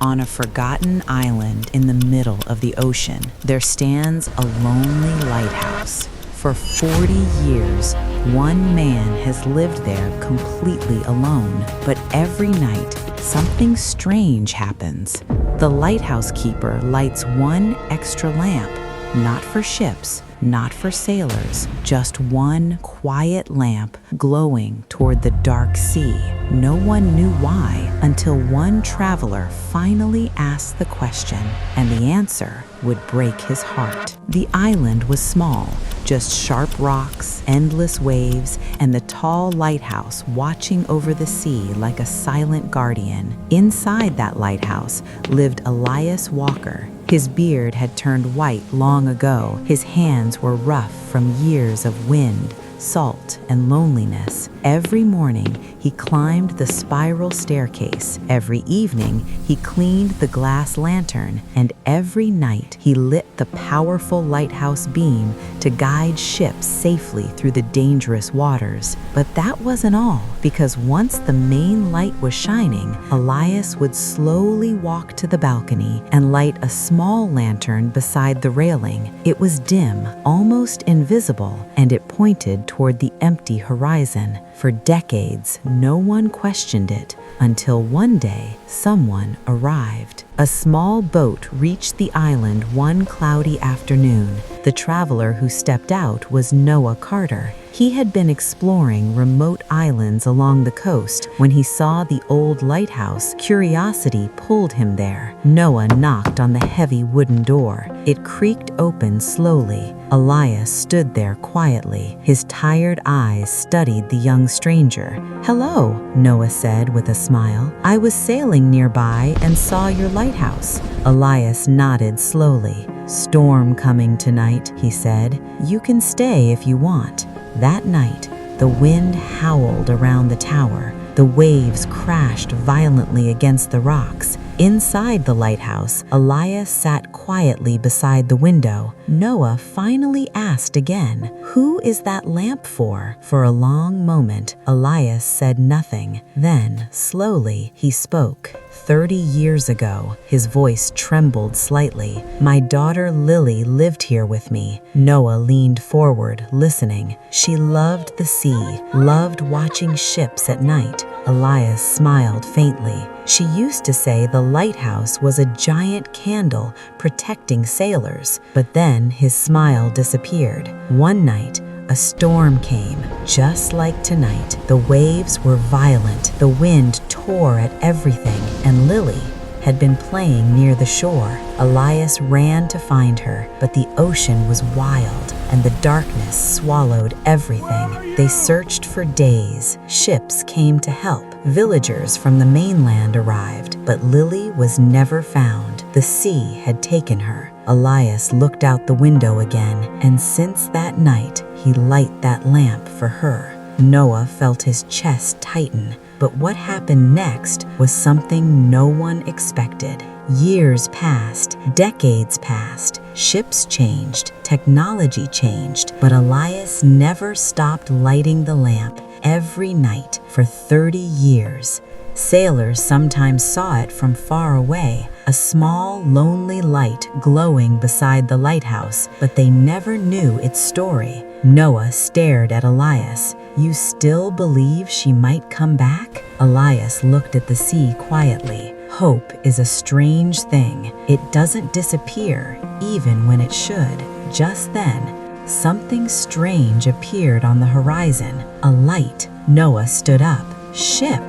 On a forgotten island in the middle of the ocean, there stands a lonely lighthouse. For 40 years, one man has lived there completely alone. But every night, something strange happens. The lighthouse keeper lights one extra lamp, not for ships, not for sailors, just one quiet lamp glowing toward the dark sea. No one knew why until one traveler finally asked the question, and the answer would break his heart. The island was small, just sharp rocks, endless waves, and the tall lighthouse watching over the sea like a silent guardian. Inside that lighthouse lived Elias Walker. His beard had turned white long ago. His hands were rough from years of wind, salt, and loneliness. Every morning, he climbed the spiral staircase. Every evening, he cleaned the glass lantern. And every night, he lit the powerful lighthouse beam to guide ships safely through the dangerous waters. But that wasn't all, because once the main light was shining, Elias would slowly walk to the balcony and light a small lantern beside the railing. It was dim, almost invisible, and it pointed toward the empty horizon. For decades, no one questioned it until one day someone arrived. A small boat reached the island one cloudy afternoon. The traveler who stepped out was Noah Carter. He had been exploring remote islands along the coast. When he saw the old lighthouse, curiosity pulled him there. Noah knocked on the heavy wooden door. It creaked open slowly. Elias stood there quietly. His tired eyes studied the young stranger. "Hello," Noah said with a smile. "I was sailing nearby and saw your lighthouse." Elias nodded slowly. "Storm coming tonight," he said. "You can stay if you want." That night, the wind howled around the tower. The waves crashed violently against the rocks. Inside the lighthouse, Elias sat quietly beside the window. Noah finally asked again, "Who is that lamp for?" For a long moment, Elias said nothing. Then, slowly, he spoke. 30 years ago, his voice trembled slightly. "My daughter Lily lived here with me." Noah leaned forward, listening. "She loved the sea, loved watching ships at night." Elias smiled faintly. "She used to say the lighthouse was a giant candle protecting sailors." But then his smile disappeared. One night, a storm came, just like tonight. The waves were violent. The wind tore at everything, and Lily had been playing near the shore. Elias ran to find her, but the ocean was wild, and the darkness swallowed everything. They searched for days. Ships came to help. Villagers from the mainland arrived, but Lily was never found. The sea had taken her. Elias looked out the window again, and since that night, he lit that lamp for her. Noah felt his chest tighten. But what happened next was something no one expected. Years passed, decades passed, ships changed, technology changed, but Elias never stopped lighting the lamp every night for 30 years. Sailors sometimes saw it from far away, a small, lonely light glowing beside the lighthouse, but they never knew its story. Noah stared at Elias. "You still believe she might come back?" Elias looked at the sea quietly. "Hope is a strange thing. It doesn't disappear, even when it should." Just then, something strange appeared on the horizon. A light. Noah stood up. "Ship!"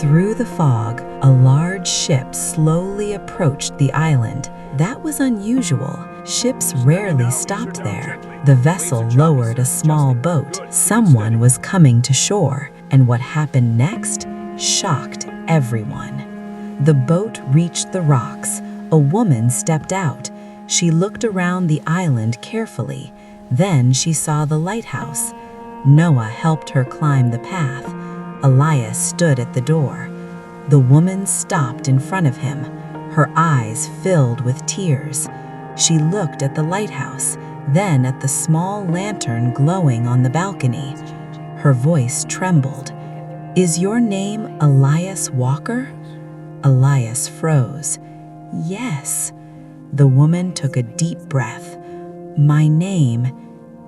Through the fog, a large ship slowly approached the island. That was unusual. Ships rarely stopped there. The vessel lowered a small boat. Someone was coming to shore, and what happened next shocked everyone. The boat reached the rocks. A woman stepped out. She looked around the island carefully. Then she saw the lighthouse. Noah helped her climb the path. Elias stood at the door. The woman stopped in front of him, her eyes filled with tears. She looked at the lighthouse, then at the small lantern glowing on the balcony. Her voice trembled. "Is your name Elias Walker?" Elias froze. Yes. The woman took a deep breath. My name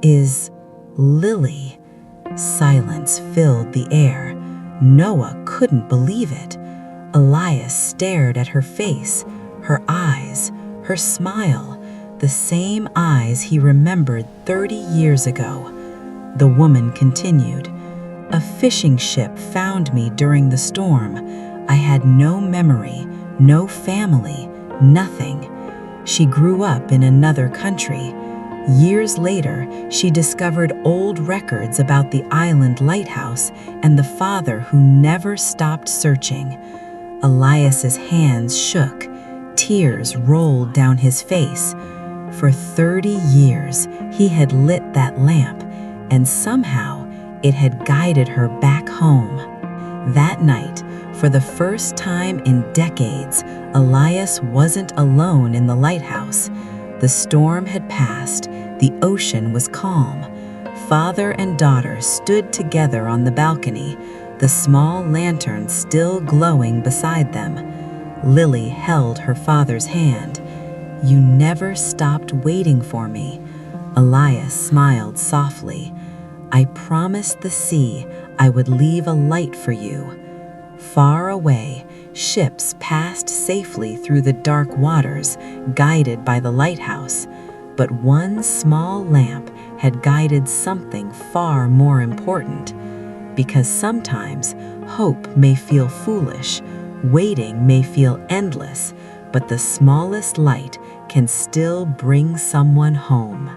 is Lily. Silence filled the air. Noah couldn't believe it. Elias stared at her face, her eyes, her smile, the same eyes he remembered 30 years ago. The woman continued, "A fishing ship found me during the storm. I had no memory, no family, nothing. She grew up in another country. Years later, she discovered old records about the island lighthouse and the father who never stopped searching." Elias's hands shook. Tears rolled down his face. For 30 years, he had lit that lamp, and somehow it had guided her back home. That night, for the first time in decades, Elias wasn't alone in the lighthouse. The storm had passed. The ocean was calm. Father and daughter stood together on the balcony, the small lantern still glowing beside them. Lily held her father's hand. "You never stopped waiting for me." Elias smiled softly. "I promised the sea I would leave a light for you." Far away, ships passed safely through the dark waters, guided by the lighthouse. But one small lamp had guided something far more important. Because sometimes hope may feel foolish, waiting may feel endless, but the smallest light can still bring someone home.